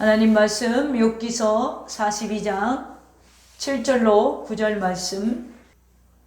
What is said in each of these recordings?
하나님 말씀 욥기서 42장 7절로 9절 말씀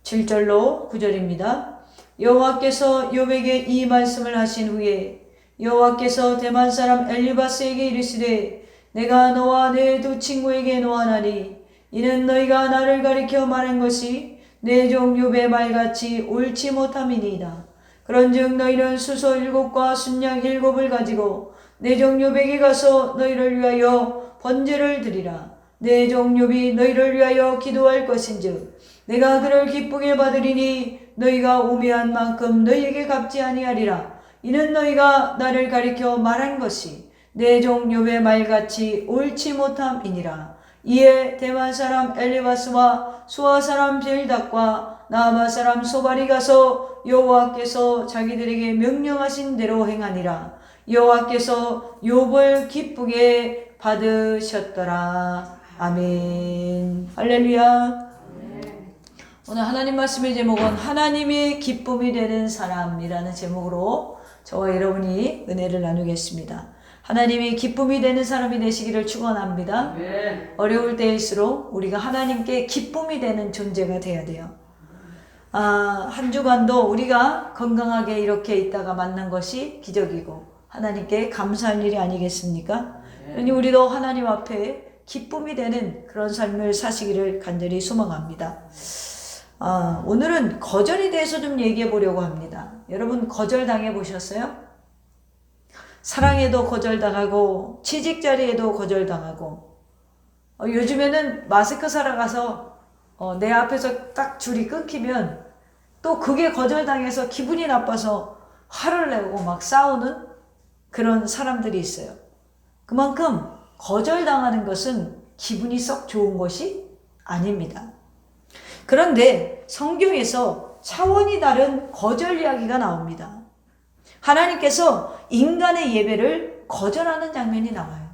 7절로 9절입니다. 여호와께서 욥에게 이 말씀을 하신 후에 여호와께서 대만 사람 엘리바스에게 이르시되 내가 너와 내 두 친구에게 노하나니 이는 너희가 나를 가리켜 말한 것이 내 종 욥의 말같이 옳지 못함이니이다. 그런즉 너희는 수소 7과 순양 7을 가지고 내 종 욥에게 가서 너희를 위하여 번제를 드리라. 내 종 욥이 너희를 위하여 기도할 것인즉 내가 그를 기쁘게 받으리니 너희가 우매한 만큼 너희에게 갚지 아니하리라. 이는 너희가 나를 가리켜 말한 것이 내 종 욥의 말같이 옳지 못함이니라. 이에 대만 사람 엘리바스와 수아 사람 빌닷과 나아마 사람 소발이 가서 여호와께서 자기들에게 명령하신 대로 행하니라. 여호와께서 욥을 기쁘게 받으셨더라. 아멘. 할렐루야. 오늘 하나님 말씀의 제목은 하나님의 기쁨이 되는 사람이라는 제목으로 저와 여러분이 은혜를 나누겠습니다. 하나님의 기쁨이 되는 사람이 되시기를 축원합니다. 어려울 때일수록 우리가 하나님께 기쁨이 되는 존재가 되어야 돼요. 한 주간도 우리가 건강하게 이렇게 있다가 만난 것이 기적이고 하나님께 감사할 일이 아니겠습니까? 그러니 우리도 하나님 앞에 기쁨이 되는 그런 삶을 사시기를 간절히 소망합니다. 오늘은 거절에 대해서 좀 얘기해 보려고 합니다. 여러분 거절당해 보셨어요? 사랑에도 거절당하고 취직 자리에도 거절당하고 요즘에는 마스크 사러 가서 내 앞에서 딱 줄이 끊기면 또 그게 거절당해서 기분이 나빠서 화를 내고 막 싸우는 그런 사람들이 있어요. 그만큼 거절당하는 것은 기분이 썩 좋은 것이 아닙니다. 그런데 성경에서 차원이 다른 거절 이야기가 나옵니다. 하나님께서 인간의 예배를 거절하는 장면이 나와요.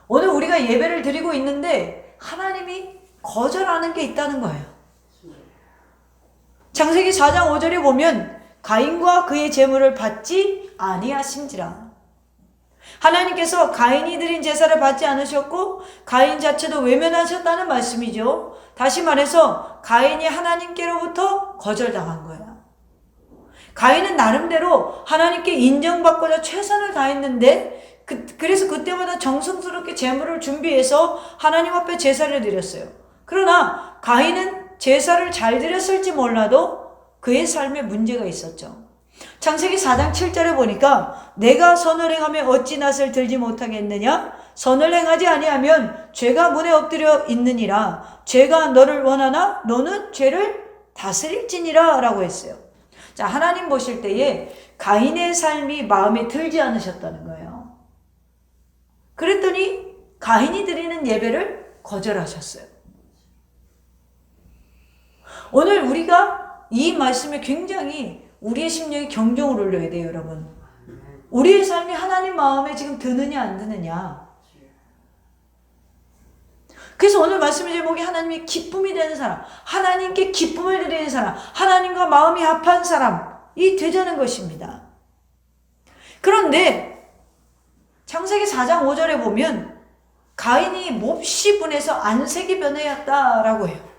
오늘 우리가 예배를 드리고 있는데 하나님이 거절하는 게 있다는 거예요. 창세기 4장 5절에 보면 가인과 그의 제물을 받지 아니하신지라. 하나님께서 가인이 드린 제사를 받지 않으셨고 가인 자체도 외면하셨다는 말씀이죠. 다시 말해서 가인이 하나님께로부터 거절당한 거예요. 가인은 나름대로 하나님께 인정받고자 최선을 다했는데 그래서 그때마다 정성스럽게 제물을 준비해서 하나님 앞에 제사를 드렸어요. 그러나 가인은 제사를 잘 드렸을지 몰라도 그의 삶에 문제가 있었죠. 창세기 4장 7절에 보니까 내가 선을 행하며 어찌 낫을 들지 못하겠느냐? 선을 행하지 아니하면 죄가 문에 엎드려 있느니라. 죄가 너를 원하나 너는 죄를 다스릴지니라 라고 했어요. 자, 하나님 보실 때에 가인의 삶이 마음에 들지 않으셨다는 거예요. 그랬더니 가인이 드리는 예배를 거절하셨어요. 오늘 우리가 이 말씀에 굉장히 우리의 심령이 경종을 울려야 돼요, 여러분. 우리의 삶이 하나님 마음에 지금 드느냐 안 드느냐. 그래서 오늘 말씀의 제목이 하나님의 기쁨이 되는 사람, 하나님께 기쁨을 드리는 사람, 하나님과 마음이 합한 사람이 되자는 것입니다. 그런데 창세기 4장 5절에 보면 가인이 몹시 분해서 안색이 변하였다라고 해요.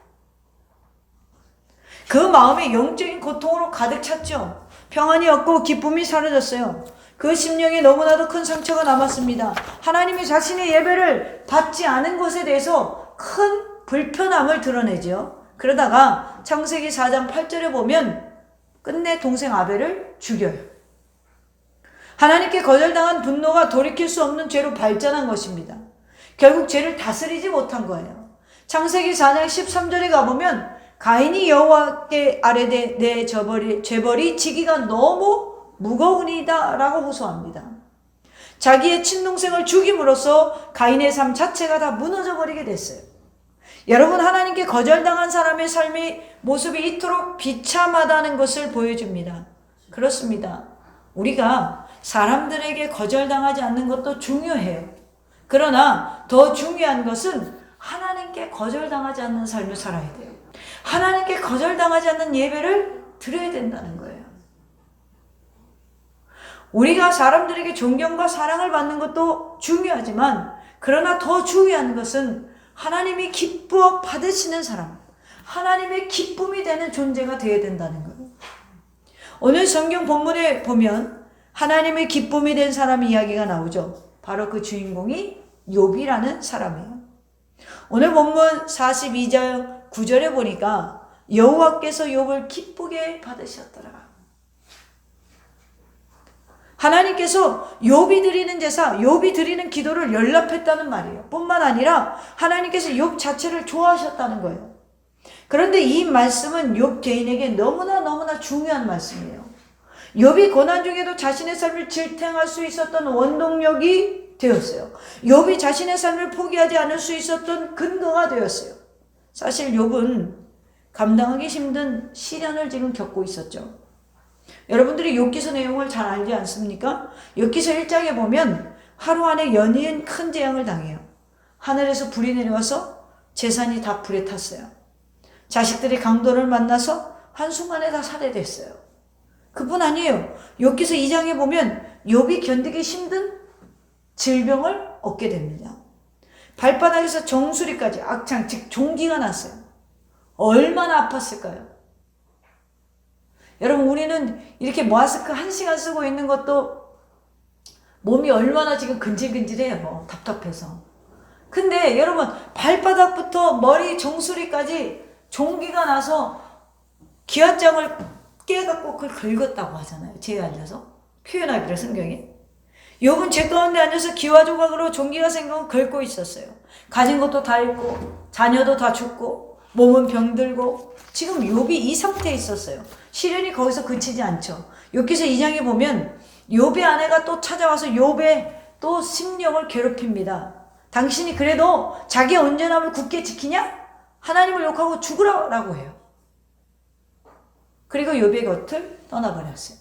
그 마음에 영적인 고통으로 가득 찼죠. 평안이 없고 기쁨이 사라졌어요. 그 심령에 너무나도 큰 상처가 남았습니다. 하나님이 자신의 예배를 받지 않은 것에 대해서 큰 불편함을 드러내죠. 그러다가 창세기 4장 8절에 보면 끝내 동생 아벨을 죽여요. 하나님께 거절당한 분노가 돌이킬 수 없는 죄로 발전한 것입니다. 결국 죄를 다스리지 못한 거예요. 창세기 4장 13절에 가보면 가인이 여호와께 아뢰되 내 죄벌이 지기가 너무 무거우니이다 라고 호소합니다. 자기의 친동생을 죽임으로써 가인의 삶 자체가 다 무너져 버리게 됐어요. 여러분, 하나님께 거절당한 사람의 삶의 모습이 이토록 비참하다는 것을 보여줍니다. 그렇습니다. 우리가 사람들에게 거절당하지 않는 것도 중요해요. 그러나 더 중요한 것은 하나님께 거절당하지 않는 삶을 살아야 돼요. 하나님께 거절당하지 않는 예배를 드려야 된다는 거예요. 우리가 사람들에게 존경과 사랑을 받는 것도 중요하지만 그러나 더 중요한 것은 하나님이 기뻐 받으시는 사람, 하나님의 기쁨이 되는 존재가 되어야 된다는 거예요. 오늘 성경 본문에 보면 하나님의 기쁨이 된 사람 이야기가 나오죠. 바로 그 주인공이 욥이라는 사람이에요. 오늘 본문 42장 9절에 보니까 여호와께서 욥을 기쁘게 받으셨더라. 하나님께서 욥이 드리는 제사, 욥이 드리는 기도를 연락했다는 말이에요. 뿐만 아니라 하나님께서 욥 자체를 좋아하셨다는 거예요. 그런데 이 말씀은 욥 개인에게 너무나 중요한 말씀이에요. 욥이 고난 중에도 자신의 삶을 지탱할 수 있었던 원동력이 되었어요. 욥이 자신의 삶을 포기하지 않을 수 있었던 근거가 되었어요. 사실 욥은 감당하기 힘든 시련을 지금 겪고 있었죠. 여러분들이 욥기서 내용을 잘 알지 않습니까? 욥기서 1장에 보면 하루 안에 연이은 큰 재앙을 당해요. 하늘에서 불이 내려와서 재산이 다 불에 탔어요. 자식들이 강도를 만나서 한순간에 다 살해됐어요. 그뿐 아니에요. 욥기서 2장에 보면 욥이 견디기 힘든 질병을 얻게 됩니다. 발바닥에서 정수리까지 악창, 즉 종기가 났어요. 얼마나 아팠을까요? 여러분, 우리는 이렇게 마스크 1시간 쓰고 있는 것도 몸이 얼마나 지금 근질근질해요. 답답해서. 근데 여러분, 발바닥부터 머리 정수리까지 종기가 나서 기와장을 깨갖고 그걸 긁었다고 하잖아요. 제에 앉아서. 표현하기를 성경에. 욥은 죄 가운데 앉아서 기와 조각으로 종기가 생겨서 긁고 있었어요. 가진 것도 다 잃고 자녀도 다 죽고 몸은 병들고 지금 욥이 이 상태에 있었어요. 시련이 거기서 그치지 않죠. 욥기서 2장에 보면 욥의 아내가 또 찾아와서 욥의 또 심령을 괴롭힙니다. 당신이 그래도 자기의 온전함을 굳게 지키냐? 하나님을 욕하고 죽으라고 해요. 그리고 욥의 곁을 떠나버렸어요.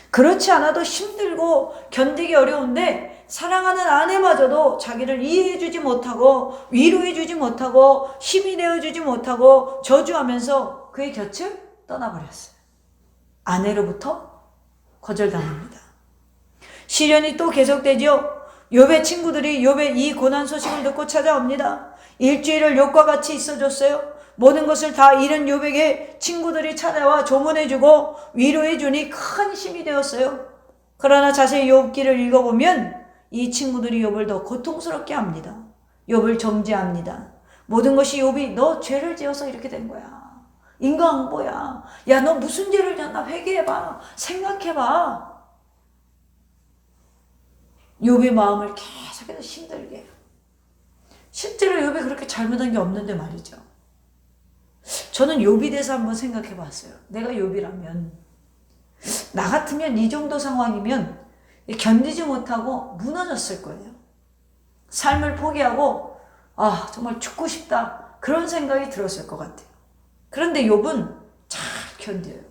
그렇지 않아도 힘들고 견디기 어려운데 사랑하는 아내마저도 자기를 이해해주지 못하고 위로해주지 못하고 힘이 되어주지 못하고 저주하면서 그의 곁을 떠나버렸어요. 아내로부터 거절당합니다. 시련이 또 계속되죠. 욥의 친구들이 욥의 이 고난 소식을 듣고 찾아옵니다. 일주일을 욥과 같이 있어줬어요. 모든 것을 다 잃은 욥에게 친구들이 찾아와 조문해주고 위로해주니 큰 힘이 되었어요. 그러나 자세히 욥기를 읽어보면 이 친구들이 욥을 더 고통스럽게 합니다. 욥을 정죄합니다. 모든 것이 욥이 너 죄를 지어서 이렇게 된 거야. 인과응보야. 야, 너 무슨 죄를 졌나 회개해봐. 생각해봐. 욥의 마음을 계속해서 힘들게 해요. 실제로 욥이 그렇게 잘못한 게 없는데 말이죠. 저는 욥에 대해서 한번 생각해 봤어요. 내가 욥이라면 나 같으면 이 정도 상황이면 견디지 못하고 무너졌을 거예요. 삶을 포기하고 정말 죽고 싶다 그런 생각이 들었을 것 같아요. 그런데 욥은 잘 견뎌요.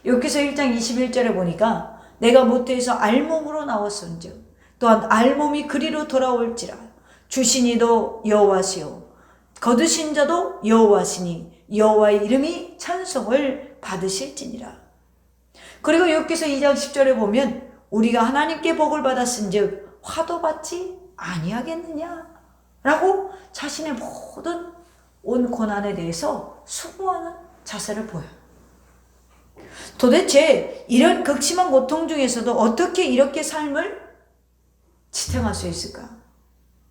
욥기서 1장 21절에 보니까 내가 모태에서 알몸으로 나왔은즉 또한 알몸이 그리로 돌아올지라 주신 이도 여호와시요 거두신 자도 여호와시니 여호와의 이름이 찬송을 받으실지니라. 그리고 욥기서 2장 10절에 보면 우리가 하나님께 복을 받았은즉 화도 받지 아니하겠느냐 라고 자신의 모든 온 고난에 대해서 수고하는 자세를 보여요. 도대체 이런 극심한 고통 중에서도 어떻게 이렇게 삶을 지탱할 수 있을까?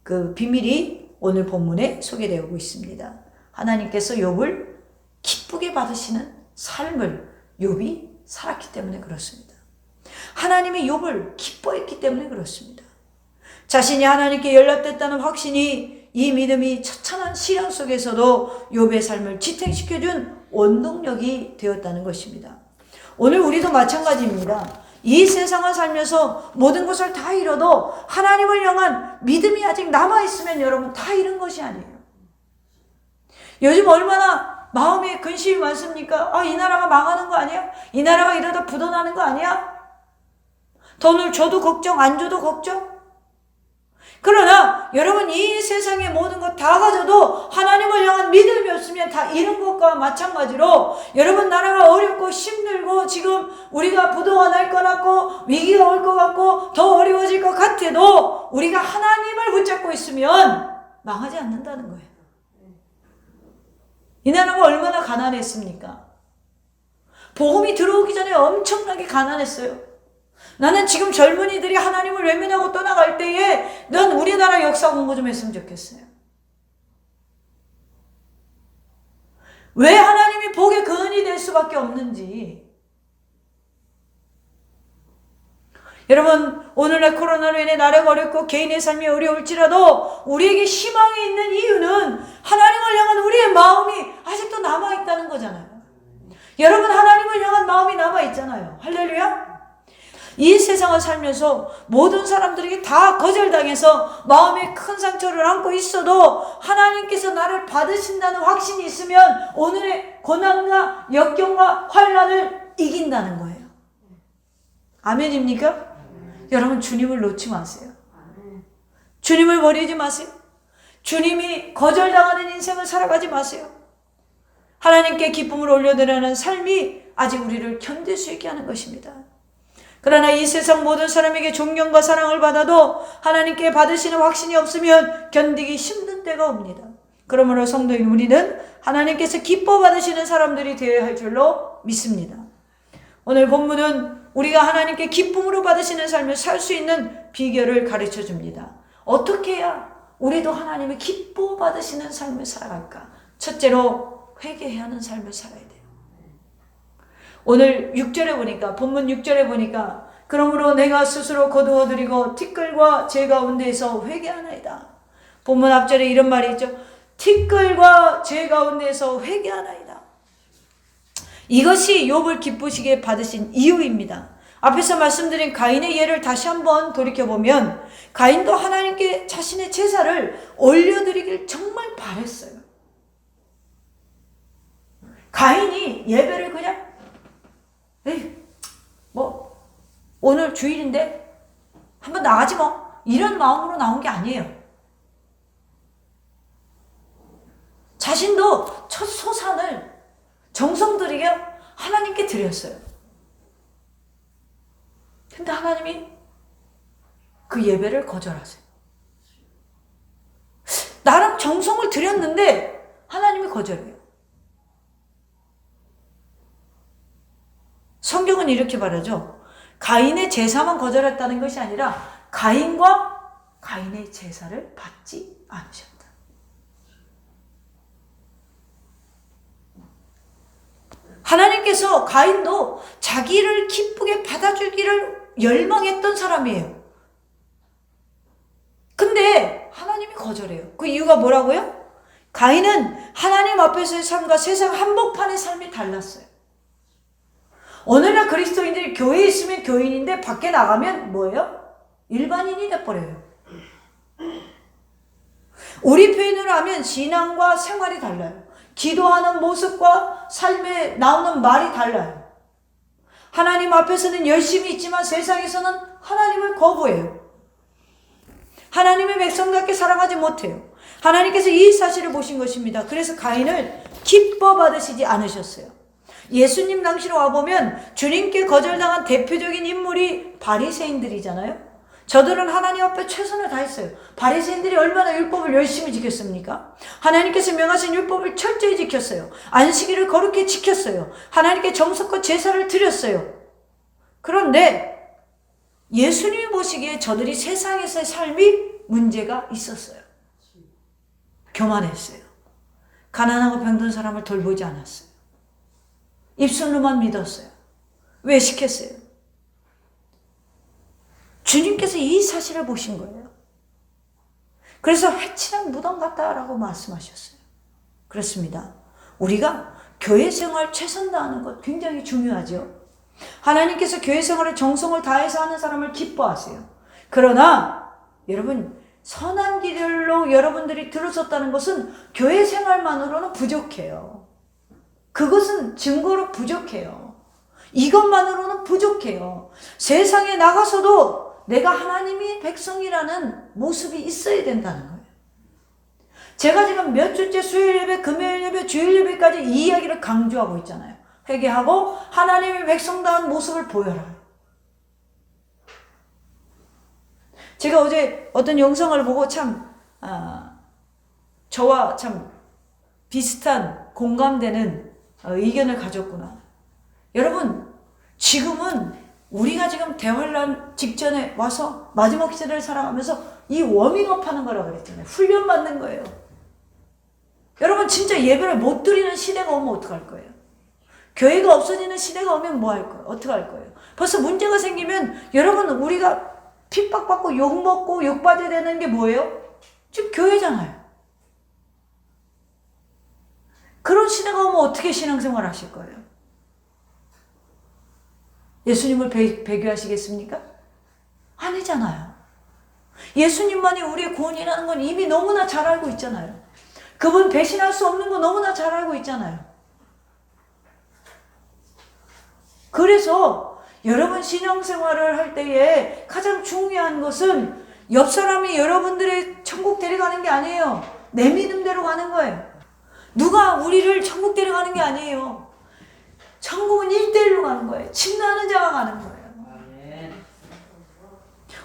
그 비밀이 오늘 본문에 소개되고 있습니다. 하나님께서 욥을 기쁘게 받으시는 삶을 욥이 살았기 때문에 그렇습니다. 하나님이 욥을 기뻐했기 때문에 그렇습니다. 자신이 하나님께 연락됐다는 확신이 이 믿음이 처참한 시련 속에서도 욥의 삶을 지탱시켜준 원동력이 되었다는 것입니다. 오늘 우리도 마찬가지입니다. 이 세상을 살면서 모든 것을 다 잃어도 하나님을 향한 믿음이 아직 남아있으면 여러분 다 잃은 것이 아니에요. 요즘 얼마나 마음에 근심이 많습니까? 이 나라가 망하는 거 아니야? 이 나라가 이러다 부도나는 거 아니야? 돈을 줘도 걱정, 안 줘도 걱정? 그러나 여러분 이 세상의 모든 것 다 가져도 하나님을 향한 믿음이 없으면 다 잃은 것과 마찬가지로 여러분 나라가 어렵고 힘들고 지금 우리가 부도가 날 것 같고 위기가 올 것 같고 더 어려워질 것 같아도 가운데도 우리가 하나님을 붙잡고 있으면 망하지 않는다는 거예요. 이 나라가 얼마나 가난했습니까? 복음이 들어오기 전에 엄청나게 가난했어요. 나는 지금 젊은이들이 하나님을 외면하고 떠나갈 때에 넌 우리나라 역사 공부 좀 했으면 좋겠어요. 왜 하나님이 복의 근원이 될 수밖에 없는지. 여러분, 오늘날 코로나로 인해 나라가 어렵고 개인의 삶이 어려울지라도 우리에게 희망이 있는 이유는 하나님을 향한 우리의 마음이 아직도 남아있다는 거잖아요. 여러분, 하나님을 향한 마음이 남아있잖아요. 할렐루야. 이 세상을 살면서 모든 사람들에게 다 거절당해서 마음에 큰 상처를 안고 있어도 하나님께서 나를 받으신다는 확신이 있으면 오늘의 고난과 역경과 환난을 이긴다는 거예요. 아멘입니까? 여러분, 주님을 놓지 마세요. 주님을 버리지 마세요. 주님이 거절당하는 인생을 살아가지 마세요. 하나님께 기쁨을 올려드리는 삶이 아직 우리를 견딜 수 있게 하는 것입니다. 그러나 이 세상 모든 사람에게 존경과 사랑을 받아도 하나님께 받으시는 확신이 없으면 견디기 힘든 때가 옵니다. 그러므로 성도인 우리는 하나님께서 기뻐 받으시는 사람들이 되어야 할 줄로 믿습니다. 오늘 본문은 우리가 하나님께 기쁨으로 받으시는 삶을 살 수 있는 비결을 가르쳐 줍니다. 어떻게 해야 우리도 하나님의 기뻐 받으시는 삶을 살아갈까? 첫째로 회개해야 하는 삶을 살아야 돼요. 오늘 6절에 보니까, 본문 6절에 보니까, 그러므로 내가 스스로 거두어드리고 티끌과 제 가운데에서 회개하나이다. 본문 앞절에 이런 말이 있죠. 티끌과 제 가운데에서 회개하나이다. 이것이 욥을 기쁘시게 받으신 이유입니다. 앞에서 말씀드린 가인의 예를 다시 한번 돌이켜보면 가인도 하나님께 자신의 제사를 올려드리길 정말 바랬어요. 가인이 예배를 그냥 오늘 주일인데 한번 나가지 뭐, 이런 마음으로 나온 게 아니에요. 자신도 첫 소산을 정성 들이게 하나님께 드렸어요. 근데 하나님이 그 예배를 거절하세요. 나름 정성을 드렸는데 하나님이 거절해요. 성경은 이렇게 말하죠. 가인의 제사만 거절했다는 것이 아니라 가인과 가인의 제사를 받지 않으셨다. 하나님께서 가인도 자기를 기쁘게 받아주기를 열망했던 사람이에요. 근데 하나님이 거절해요. 그 이유가 뭐라고요? 가인은 하나님 앞에서의 삶과 세상 한복판의 삶이 달랐어요. 오늘날 그리스도인들이 교회에 있으면 교인인데 밖에 나가면 뭐예요? 일반인이 돼버려요. 우리 표현으로 하면 신앙과 생활이 달라요. 기도하는 모습과 삶에 나오는 말이 달라요. 하나님 앞에서는 열심히 있지만 세상에서는 하나님을 거부해요. 하나님의 백성답게 살아가지 못해요. 하나님께서 이 사실을 보신 것입니다. 그래서 가인을 기뻐 받으시지 않으셨어요. 예수님 당시로 와보면 주님께 거절당한 대표적인 인물이 바리새인들이잖아요. 저들은 하나님 앞에 최선을 다했어요. 바리새인들이 얼마나 율법을 열심히 지켰습니까? 하나님께서 명하신 율법을 철저히 지켰어요. 안식일을 거룩히 지켰어요. 하나님께 정성껏 제사를 드렸어요. 그런데 예수님이 보시기에 저들이 세상에서의 삶이 문제가 있었어요. 교만했어요. 가난하고 병든 사람을 돌보지 않았어요. 입술로만 믿었어요. 외식했어요. 주님께서 이 사실을 보신 거예요. 그래서 해치는 무덤 같다라고 말씀하셨어요. 그렇습니다. 우리가 교회 생활 최선 다하는 것 굉장히 중요하죠. 하나님께서 교회 생활에 정성을 다해서 하는 사람을 기뻐하세요. 그러나 여러분, 선한 길로 여러분들이 들어섰다는 것은 교회 생활만으로는 부족해요. 그것은 증거로 부족해요. 이것만으로는 부족해요. 세상에 나가서도 내가 하나님의 백성이라는 모습이 있어야 된다는 거예요. 제가 지금 몇 주째 수요일 예배, 금요일 예배, 주일 예배까지 이 이야기를 강조하고 있잖아요. 회개하고 하나님의 백성다운 모습을 보여라. 제가 어제 어떤 영상을 보고 저와 참 비슷한 공감되는 의견을 가졌구나. 여러분, 지금은 우리가 지금 대환란 직전에 와서 마지막 시대를 살아가면서 이 워밍업 하는 거라고 그랬잖아요. 훈련 받는 거예요. 여러분, 진짜 예배를 못 드리는 시대가 오면 어떡할 거예요? 교회가 없어지는 시대가 오면 뭐 할 거예요? 어떻게 할 거예요? 벌써 문제가 생기면 여러분, 우리가 핍박받고 욕먹고 욕받아야 되는 게 뭐예요? 지금 교회잖아요. 그런 시대가 오면 어떻게 신앙생활 하실 거예요? 예수님을 배교하시겠습니까? 아니잖아요. 예수님만이 우리의 구원이라는 건 이미 너무나 잘 알고 있잖아요. 그분 배신할 수 없는 거 너무나 잘 알고 있잖아요. 그래서 여러분 신앙생활을 할 때에 가장 중요한 것은 옆 사람이 여러분들의 천국 데려가는 게 아니에요. 내 믿음대로 가는 거예요. 누가 우리를 천국 데려가는 게 아니에요. 천국은 1대1로 가는 거예요. 침노하는 자가 가는 거예요.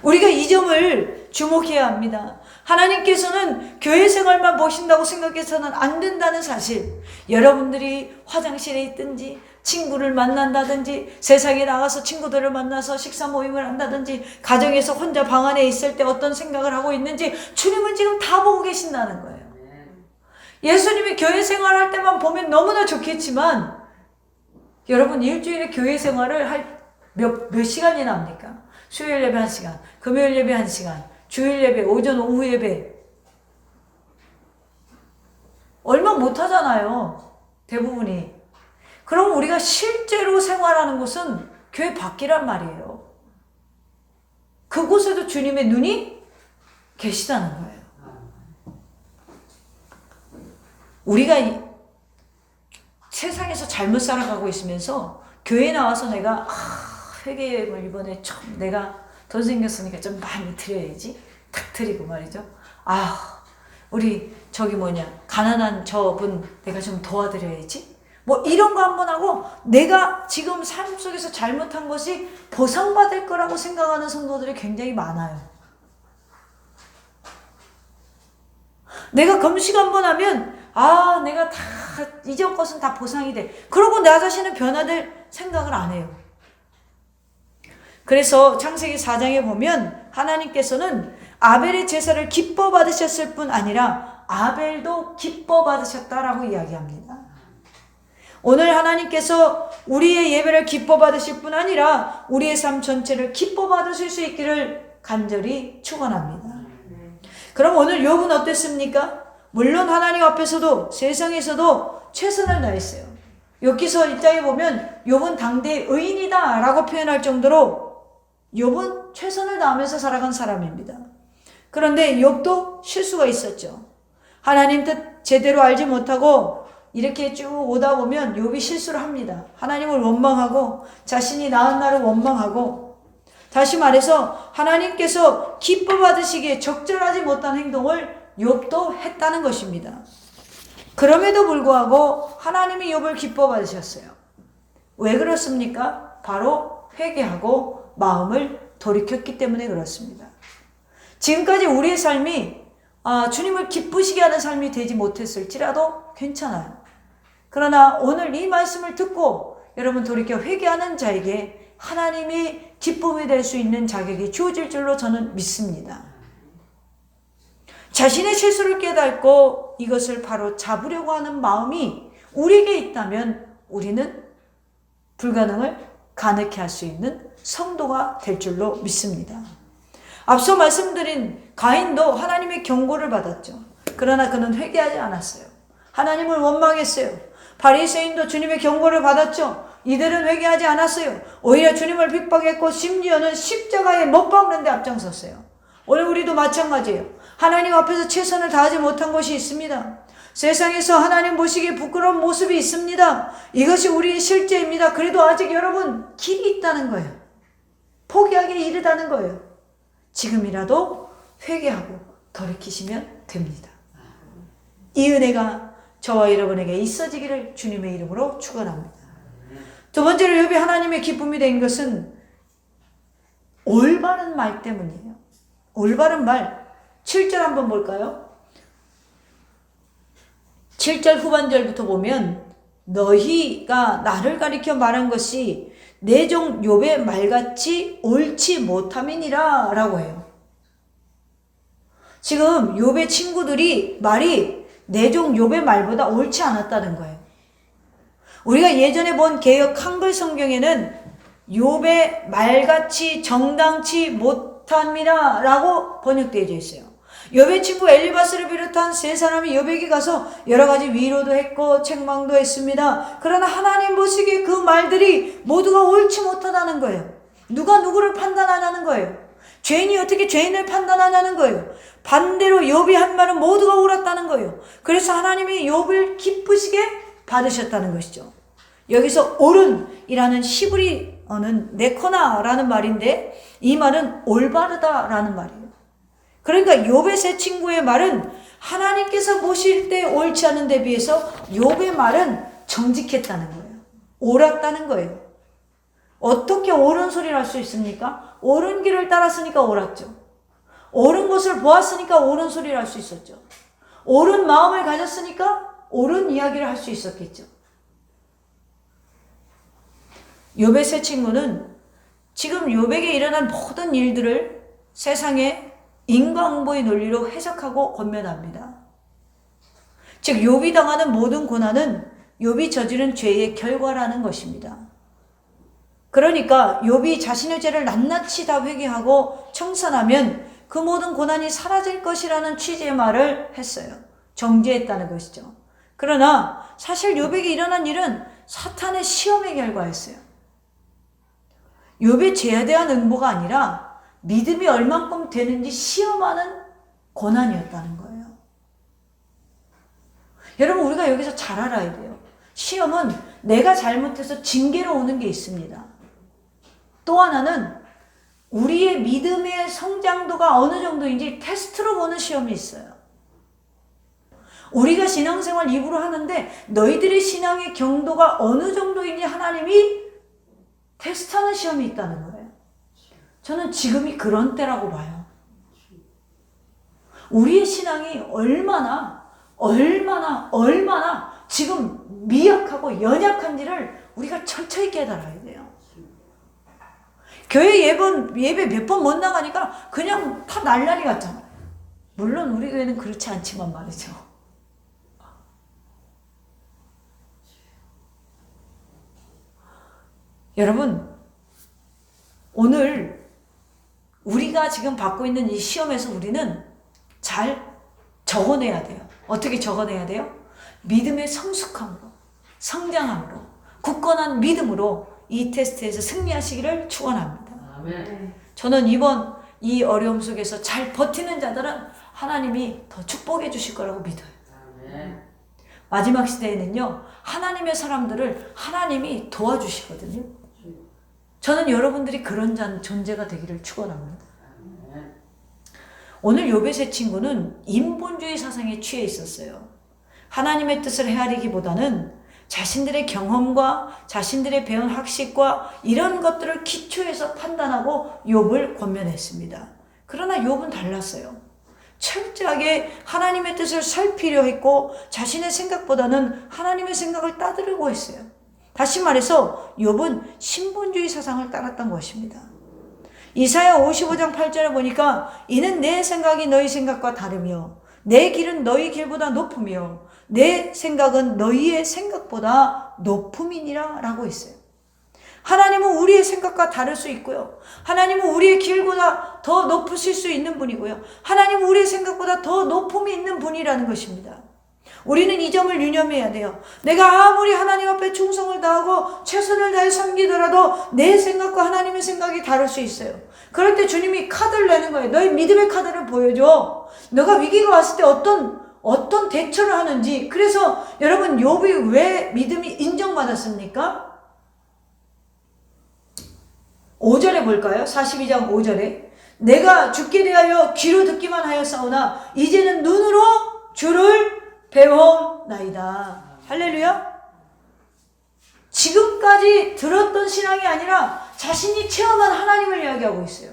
우리가 이 점을 주목해야 합니다. 하나님께서는 교회 생활만 보신다고 생각해서는 안 된다는 사실. 여러분들이 화장실에 있든지 친구를 만난다든지 세상에 나가서 친구들을 만나서 식사 모임을 한다든지 가정에서 혼자 방 안에 있을 때 어떤 생각을 하고 있는지 주님은 지금 다 보고 계신다는 거예요. 예수님이 교회 생활할 때만 보면 너무나 좋겠지만 여러분 일주일에 교회 생활을 할 몇 시간이나 합니까? 수요일 예배 1시간, 금요일 예배 1시간, 주일 예배, 오전 오후 예배 얼마 못 하잖아요. 대부분이. 그럼 우리가 실제로 생활하는 곳은 교회 밖이란 말이에요. 그곳에도 주님의 눈이 계시다는 거예요. 우리가 세상에서 잘못 살아가고 있으면서 교회에 나와서 내가 회개를 이번에 처음 내가 돈 생겼으니까 좀 많이 드려야지. 탁 드리고 말이죠. 우리 가난한 저분 내가 좀 도와드려야지. 뭐 이런 거 한번 하고 내가 지금 삶 속에서 잘못한 것이 보상받을 거라고 생각하는 성도들이 굉장히 많아요. 내가 금식 한번 하면 내가 다 이전 것은 다 보상이 돼. 그러고 나 자신은 변화될 생각을 안 해요. 그래서 창세기 4장에 보면 하나님께서는 아벨의 제사를 기뻐 받으셨을 뿐 아니라 아벨도 기뻐 받으셨다라고 이야기합니다. 오늘 하나님께서 우리의 예배를 기뻐 받으실 뿐 아니라 우리의 삶 전체를 기뻐 받으실 수 있기를 간절히 축원합니다. 그럼 오늘 욥은 어땠습니까? 물론 하나님 앞에서도 세상에서도 최선을 다했어요. 욥기서 1장에 보면 욥은 당대의 의인이다 라고 표현할 정도로 욥은 최선을 다하면서 살아간 사람입니다. 그런데 욥도 실수가 있었죠. 하나님 뜻 제대로 알지 못하고 이렇게 쭉 오다 보면 욥이 실수를 합니다. 하나님을 원망하고 자신이 낳은 나를 원망하고 다시 말해서 하나님께서 기뻐 받으시기에 적절하지 못한 행동을 욥도 했다는 것입니다. 그럼에도 불구하고 하나님이 욥을 기뻐 받으셨어요. 왜 그렇습니까? 바로 회개하고 마음을 돌이켰기 때문에 그렇습니다. 지금까지 우리의 삶이 주님을 기쁘시게 하는 삶이 되지 못했을지라도 괜찮아요. 그러나 오늘 이 말씀을 듣고 여러분 돌이켜 회개하는 자에게 하나님이 기쁨이 될 수 있는 자격이 주어질 줄로 저는 믿습니다. 자신의 실수를 깨닫고 이것을 바로 잡으려고 하는 마음이 우리에게 있다면 우리는 불가능을 가능케 할 수 있는 성도가 될 줄로 믿습니다. 앞서 말씀드린 가인도 하나님의 경고를 받았죠. 그러나 그는 회개하지 않았어요. 하나님을 원망했어요. 바리새인도 주님의 경고를 받았죠. 이들은 회개하지 않았어요. 오히려 주님을 핍박했고 심지어는 십자가에 못 박는 데 앞장섰어요. 오늘 우리도 마찬가지예요. 하나님 앞에서 최선을 다하지 못한 것이 있습니다. 세상에서 하나님 보시기에 부끄러운 모습이 있습니다. 이것이 우리의 실제입니다. 그래도 아직 여러분 길이 있다는 거예요. 포기하기에 이르다는 거예요. 지금이라도 회개하고 돌이키시면 됩니다. 이 은혜가 저와 여러분에게 있어지기를 주님의 이름으로 축원합니다. 두 번째로 욥이 하나님의 기쁨이 된 것은 올바른 말 때문이에요. 올바른 말. 7절 한번 볼까요? 7절 후반절부터 보면 너희가 나를 가리켜 말한 것이 내 종 욥의 말같이 옳지 못함이니라 라고 해요. 지금 욥의 친구들이 말이 내 종 욥의 말보다 옳지 않았다는 거예요. 우리가 예전에 본 개역 한글 성경에는 욥의 말같이 정당치 못함이라 라고 번역되어 있어요. 욥의 친구 엘리바스를 비롯한 세 사람이 욥에게 가서 여러 가지 위로도 했고 책망도 했습니다. 그러나 하나님 보시기에 그 말들이 모두가 옳지 못하다는 거예요. 누가 누구를 판단하냐는 거예요. 죄인이 어떻게 죄인을 판단하냐는 거예요. 반대로 욥이 한 말은 모두가 옳았다는 거예요. 그래서 하나님이 욥을 기쁘시게 받으셨다는 것이죠. 여기서 옳은이라는 히브리어는 네코나라는 말인데 이 말은 올바르다라는 말이에요. 그러니까 욥의 세 친구의 말은 하나님께서 보실 때 옳지 않은 데 비해서 욥의 말은 정직했다는 거예요. 옳았다는 거예요. 어떻게 옳은 소리를 할 수 있습니까? 옳은 길을 따랐으니까 옳았죠. 옳은 것을 보았으니까 옳은 소리를 할 수 있었죠. 옳은 마음을 가졌으니까 옳은 이야기를 할 수 있었겠죠. 욥의 세 친구는 지금 욥에게 일어난 모든 일들을 세상의 인과응보의 논리로 해석하고 권면합니다. 즉 욥이 당하는 모든 고난은 욥이 저지른 죄의 결과라는 것입니다. 그러니까 욥이 자신의 죄를 낱낱이 다 회개하고 청산하면 그 모든 고난이 사라질 것이라는 취지의 말을 했어요. 정죄했다는 것이죠. 그러나 사실 욥에게 일어난 일은 사탄의 시험의 결과였어요. 욥의 죄에 대한 응보가 아니라 믿음이 얼만큼 되는지 시험하는 고난이었다는 거예요. 여러분 우리가 여기서 잘 알아야 돼요. 시험은 내가 잘못해서 징계로 오는 게 있습니다. 또 하나는 우리의 믿음의 성장도가 어느 정도인지 테스트로 보는 시험이 있어요. 우리가 신앙생활 입으로 하는데 너희들의 신앙의 경도가 어느 정도인지 하나님이 테스트하는 시험이 있다는 거예요. 저는 지금이 그런 때라고 봐요. 우리의 신앙이 얼마나 지금 미약하고 연약한지를 우리가 철저히 깨달아야 돼요. 교회 예배 몇 번 못 나가니까 그냥 다 날라리 같잖아요. 물론 우리 교회는 그렇지 않지만 말이죠. 여러분, 오늘 우리가 지금 받고 있는 이 시험에서 우리는 잘 적어내야 돼요. 어떻게 적어내야 돼요? 믿음의 성숙함으로, 성장함으로, 굳건한 믿음으로 이 테스트에서 승리하시기를 축원합니다. 아멘. 저는 이번 이 어려움 속에서 잘 버티는 자들은 하나님이 더 축복해 주실 거라고 믿어요. 아멘. 마지막 시대에는요, 하나님의 사람들을 하나님이 도와주시거든요. 저는 여러분들이 그런 존재가 되기를 축원합니다. 오늘 욥의 세 친구는 인본주의 사상에 취해 있었어요. 하나님의 뜻을 헤아리기보다는 자신들의 경험과 자신들의 배운 학식과 이런 것들을 기초해서 판단하고 욥을 권면했습니다. 그러나 욥은 달랐어요. 철저하게 하나님의 뜻을 살피려 했고 자신의 생각보다는 하나님의 생각을 따르려고 했어요. 다시 말해서 욥은 신본주의 사상을 따랐던 것입니다. 이사야 55장 8절에 보니까 이는 내 생각이 너희 생각과 다르며 내 길은 너희 길보다 높으며 내 생각은 너희의 생각보다 높음이니라 라고 했어요. 하나님은 우리의 생각과 다를 수 있고요. 하나님은 우리의 길보다 더 높으실 수 있는 분이고요. 하나님은 우리의 생각보다 더 높음이 있는 분이라는 것입니다. 우리는 이 점을 유념해야 돼요. 내가 아무리 하나님 앞에 충성을 다하고 최선을 다해 섬기더라도 내 생각과 하나님의 생각이 다를 수 있어요. 그럴 때 주님이 카드를 내는 거예요. 너희 믿음의 카드를 보여줘. 너가 위기가 왔을 때 어떤 대처를 하는지. 그래서 여러분 욥이 왜 믿음이 인정받았습니까? 5절에 볼까요? 42장 5절에 내가 죽게 대하여 귀로 듣기만 하였사오나 이제는 눈으로 주를 배움나이다. 할렐루야. 지금까지 들었던 신앙이 아니라 자신이 체험한 하나님을 이야기하고 있어요.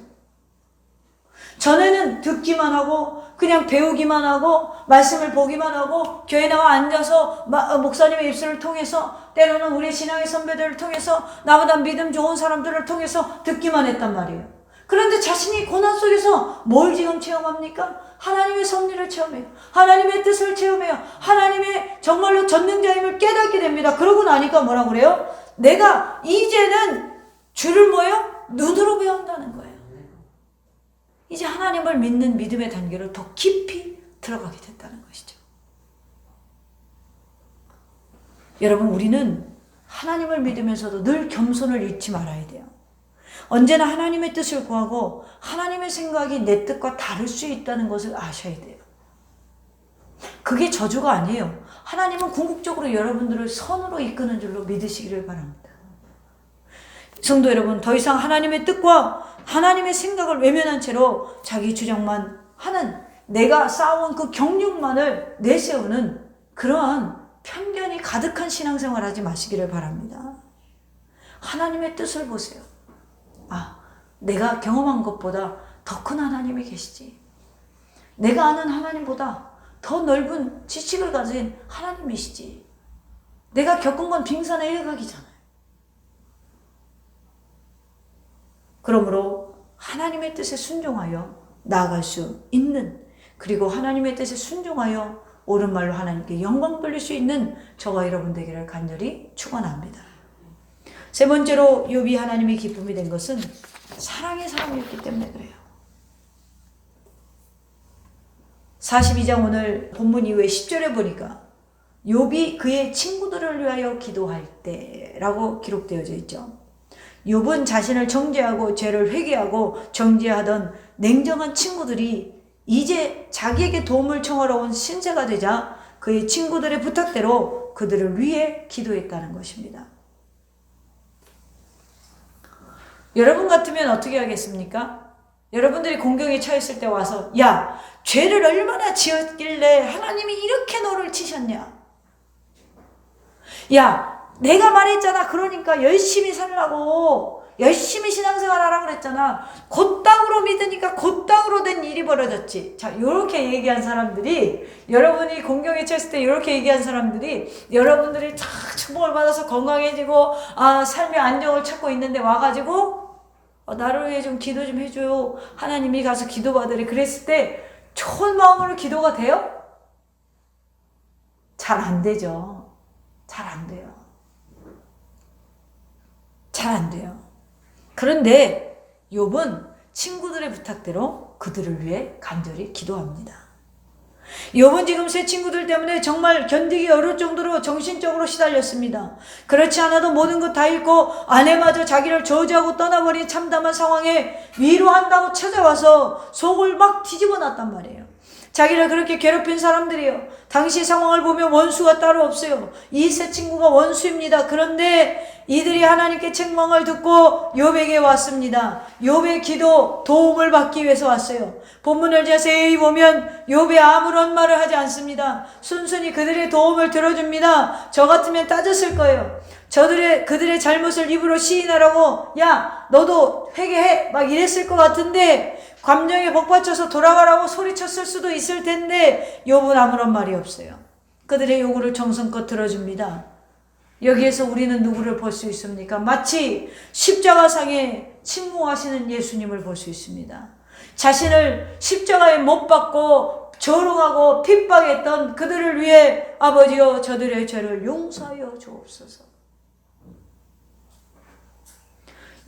전에는 듣기만 하고 그냥 배우기만 하고 말씀을 보기만 하고 교회 나와 앉아서 목사님의 입술을 통해서 때로는 우리 신앙의 선배들을 통해서 나보다 믿음 좋은 사람들을 통해서 듣기만 했단 말이에요. 그런데 자신이 고난 속에서 뭘 지금 체험합니까? 하나님의 섭리를 체험해요. 하나님의 뜻을 체험해요. 하나님의 정말로 전능자임을 깨닫게 됩니다. 그러고 나니까 뭐라고 그래요? 내가 이제는 주를 뭐예요? 눈으로 배운다는 거예요. 이제 하나님을 믿는 믿음의 단계로 더 깊이 들어가게 됐다는 것이죠. 여러분, 우리는 하나님을 믿으면서도 늘 겸손을 잃지 말아야 돼요. 언제나 하나님의 뜻을 구하고 하나님의 생각이 내 뜻과 다를 수 있다는 것을 아셔야 돼요. 그게 저주가 아니에요. 하나님은 궁극적으로 여러분들을 선으로 이끄는 줄로 믿으시기를 바랍니다. 성도 여러분, 더 이상 하나님의 뜻과 하나님의 생각을 외면한 채로 자기 주장만 하는, 내가 쌓아온 그 경륜만을 내세우는 그러한 편견이 가득한 신앙생활 하지 마시기를 바랍니다. 하나님의 뜻을 보세요. 내가 경험한 것보다 더 큰 하나님이 계시지. 내가 아는 하나님보다 더 넓은 지식을 가진 하나님이시지. 내가 겪은 건 빙산의 일각이잖아요. 그러므로 하나님의 뜻에 순종하여 나아갈 수 있는, 그리고 하나님의 뜻에 순종하여 옳은 말로 하나님께 영광 돌릴 수 있는 저와 여러분 되기를 간절히 축원합니다. 세 번째로 욥이 하나님의 기쁨이 된 것은 사랑의 사람이었기 때문에 그래요. 42장 오늘 본문 이후에 10절에 보니까 욥이 그의 친구들을 위하여 기도할 때라고 기록되어져 있죠. 욥은 자신을 정죄하고 죄를 회개하고 정죄하던 냉정한 친구들이 이제 자기에게 도움을 청하러 온 신세가 되자 그의 친구들의 부탁대로 그들을 위해 기도했다는 것입니다. 여러분 같으면 어떻게 하겠습니까? 여러분들이 공경에 처했을 때 와서 야, 죄를 얼마나 지었길래 하나님이 이렇게 너를 치셨냐? 야, 내가 말했잖아. 그러니까 열심히 살라고, 열심히 신앙생활 하라고 그랬잖아. 곧땅으로 믿으니까 곧땅으로 된 일이 벌어졌지. 자, 요렇게 얘기한 사람들이, 여러분이 공경에 처했을 때 요렇게 얘기한 사람들이 여러분들이 참 축복을 받아서 건강해지고 삶의 안정을 찾고 있는데 와가지고 나를 위해 좀 기도 좀 해줘요. 하나님이 가서 기도받으래. 그랬을 때 좋은 마음으로 기도가 돼요? 잘 안 되죠. 잘 안 돼요. 잘 안 돼요. 그런데 욥은 친구들의 부탁대로 그들을 위해 간절히 기도합니다. 욥은 지금 새 친구들 때문에 정말 견디기 어려울 정도로 정신적으로 시달렸습니다. 그렇지 않아도 모든 것 다 잃고 아내마저 자기를 저주하고 떠나버린 참담한 상황에 위로한다고 찾아와서 속을 막 뒤집어 놨단 말이에요. 자기를 그렇게 괴롭힌 사람들이요, 당시 상황을 보면 원수가 따로 없어요. 이 세 친구가 원수입니다. 그런데 이들이 하나님께 책망을 듣고 욥에게 왔습니다. 욥의 기도, 도움을 받기 위해서 왔어요. 본문을 자세히 보면 욥이 아무런 말을 하지 않습니다. 순순히 그들의 도움을 들어줍니다. 저 같으면 따졌을 거예요. 그들의 잘못을 입으로 시인하라고, 야, 너도 회개해, 막 이랬을 것 같은데, 감정에 복받쳐서 돌아가라고 소리쳤을 수도 있을 텐데 욥은 아무런 말이 없어요. 그들의 요구를 정성껏 들어줍니다. 여기에서 우리는 누구를 볼 수 있습니까? 마치 십자가상에 침묵하시는 예수님을 볼 수 있습니다. 자신을 십자가에 못 박고 조롱하고 핍박했던 그들을 위해 아버지여 저들의 죄를 용서하여 주옵소서.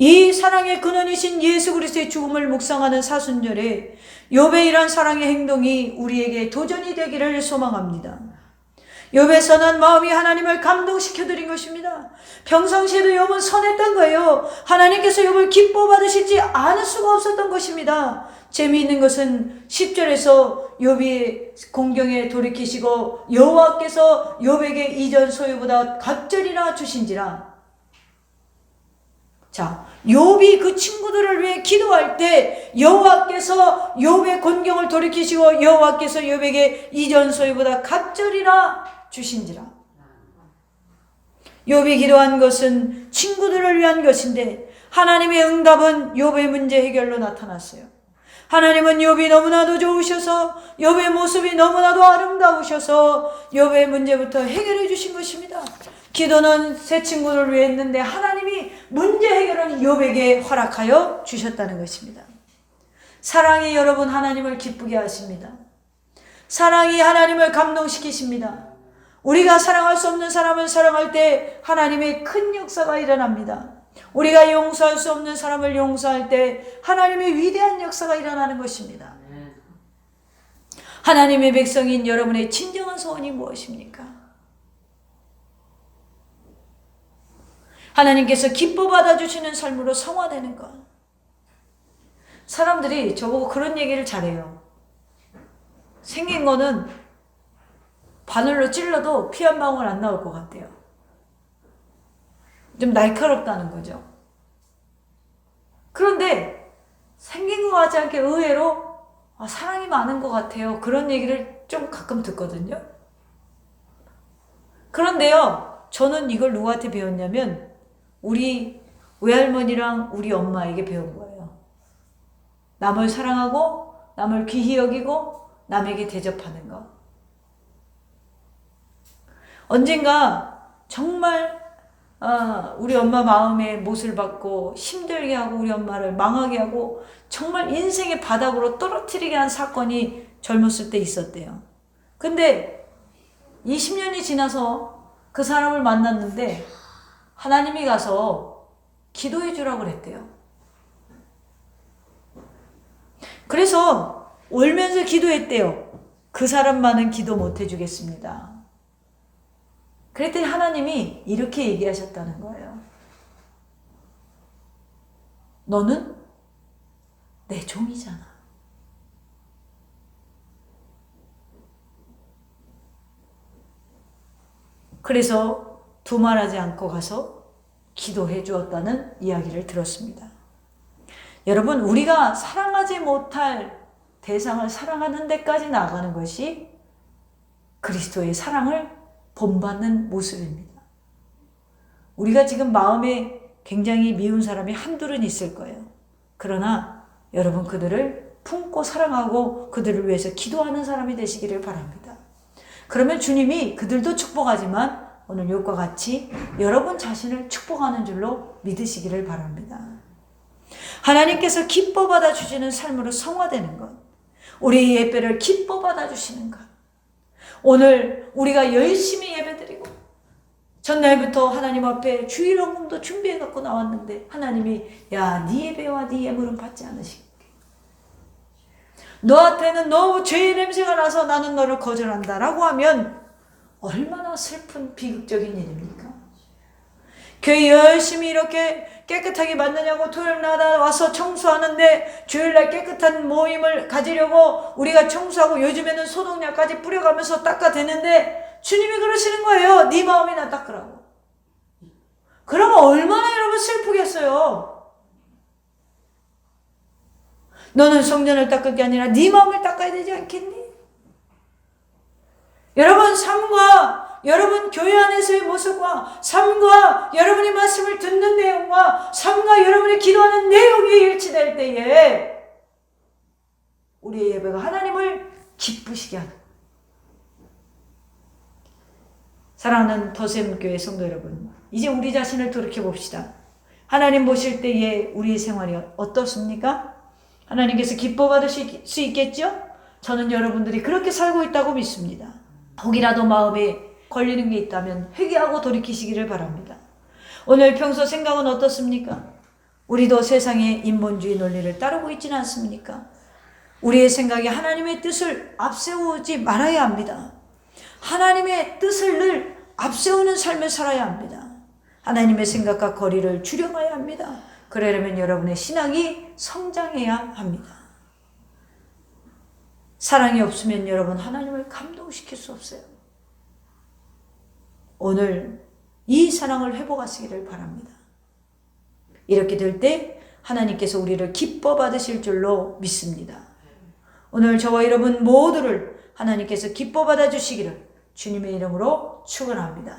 이 사랑의 근원이신 예수 그리스도의 죽음을 묵상하는 사순절에 욥의 이러한 사랑의 행동이 우리에게 도전이 되기를 소망합니다. 욥의 선한 마음이 하나님을 감동시켜드린 것입니다. 평상시에도 욥은 선했던 거예요. 하나님께서 욥을 기뻐 받으시지 않을 수가 없었던 것입니다. 재미있는 것은 10절에서 욥이 공경에 돌이키시고 여호와께서 욥에게 이전 소유보다 갑절이나 주신지라. 자, 욥이 그 친구들을 위해 기도할 때 여호와께서 욥의 곤경을 돌이키시고 여호와께서 욥에게 이전 소유보다 갑절이나 주신지라. 욥이 기도한 것은 친구들을 위한 것인데 하나님의 응답은 욥의 문제 해결로 나타났어요. 하나님은 욥이 너무나도 좋으셔서 욥의 모습이 너무나도 아름다우셔서 욥의 문제부터 해결해 주신 것입니다. 기도는 새 친구를 위해 했는데 하나님이 문제 해결은 욥에게 허락하여 주셨다는 것입니다. 사랑이 여러분 하나님을 기쁘게 하십니다. 사랑이 하나님을 감동시키십니다. 우리가 사랑할 수 없는 사람을 사랑할 때 하나님의 큰 역사가 일어납니다. 우리가 용서할 수 없는 사람을 용서할 때 하나님의 위대한 역사가 일어나는 것입니다. 하나님의 백성인 여러분의 진정한 소원이 무엇입니까? 하나님께서 기뻐 받아주시는 삶으로 성화되는 것. 사람들이 저보고 그런 얘기를 잘해요. 생긴 거는 바늘로 찔러도 피 한 방울 안 나올 것 같아요. 좀 날카롭다는 거죠. 그런데 생긴 것 같지 않게 의외로 사랑이 많은 것 같아요. 그런 얘기를 좀 가끔 듣거든요. 그런데요, 저는 이걸 누구한테 배웠냐면 우리 외할머니랑 우리 엄마에게 배운 거예요. 남을 사랑하고 남을 귀히 여기고 남에게 대접하는 것. 언젠가 정말 우리 엄마 마음에 못을 받고 힘들게 하고 우리 엄마를 망하게 하고 정말 인생의 바닥으로 떨어뜨리게 한 사건이 젊었을 때 있었대요. 근데 20년이 지나서 그 사람을 만났는데 하나님이 가서 기도해 주라고 그랬대요. 그래서 울면서 기도했대요. 그 사람만은 기도 못 해주겠습니다. 그랬더니 하나님이 이렇게 얘기하셨다는 거예요. 너는 내 종이잖아. 그래서 두말하지 않고 가서 기도해 주었다는 이야기를 들었습니다. 여러분, 우리가 사랑하지 못할 대상을 사랑하는 데까지 나아가는 것이 그리스도의 사랑을 본받는 모습입니다. 우리가 지금 마음에 굉장히 미운 사람이 한둘은 있을 거예요. 그러나 여러분 그들을 품고 사랑하고 그들을 위해서 기도하는 사람이 되시기를 바랍니다. 그러면 주님이 그들도 축복하지만 오늘 욥과 같이 여러분 자신을 축복하는 줄로 믿으시기를 바랍니다. 하나님께서 기뻐 받아주시는 삶으로 성화되는 것, 우리의 예배를 기뻐 받아주시는 것, 오늘 우리가 열심히 예배드리고 전날부터 하나님 앞에 주일 헌금도 준비해 갖고 나왔는데 하나님이 야, 네 예배와 네 예물은 받지 않으시게. 너한테는 너무 죄의 냄새가 나서 나는 너를 거절한다 라고 하면 얼마나 슬픈 비극적인 일입니까? 교회 열심히 이렇게 깨끗하게 만드냐고 토요일마다 와서 청소하는데 주일날 깨끗한 모임을 가지려고 우리가 청소하고 요즘에는 소독약까지 뿌려가면서 닦아대는데 주님이 그러시는 거예요. 네 마음이나 닦으라고. 그러면 얼마나 여러분 슬프겠어요. 너는 성전을 닦을 게 아니라 네 마음을 닦아야 되지 않겠니? 여러분 삶과 여러분 교회 안에서의 모습과 삶과 여러분의 말씀을 듣는 내용과 삶과 여러분이 기도하는 내용이 일치될 때에 우리의 예배가 하나님을 기쁘시게 하는. 사랑하는 더샘교회 성도 여러분, 이제 우리 자신을 돌이켜봅시다. 하나님 보실 때에 우리의 생활이 어떻습니까? 하나님께서 기뻐 받으실 수 있겠죠? 저는 여러분들이 그렇게 살고 있다고 믿습니다. 혹이라도 마음에 걸리는 게 있다면 회개하고 돌이키시기를 바랍니다. 오늘 평소 생각은 어떻습니까? 우리도 세상의 인본주의 논리를 따르고 있지는 않습니까? 우리의 생각이 하나님의 뜻을 앞세우지 말아야 합니다. 하나님의 뜻을 늘 앞세우는 삶을 살아야 합니다. 하나님의 생각과 거리를 줄여가야 합니다. 그러려면 여러분의 신앙이 성장해야 합니다. 사랑이 없으면 여러분 하나님을 감동시킬 수 없어요. 오늘 이 사랑을 회복하시기를 바랍니다. 이렇게 될 때 하나님께서 우리를 기뻐 받으실 줄로 믿습니다. 오늘 저와 여러분 모두를 하나님께서 기뻐 받아주시기를 주님의 이름으로 축원합니다.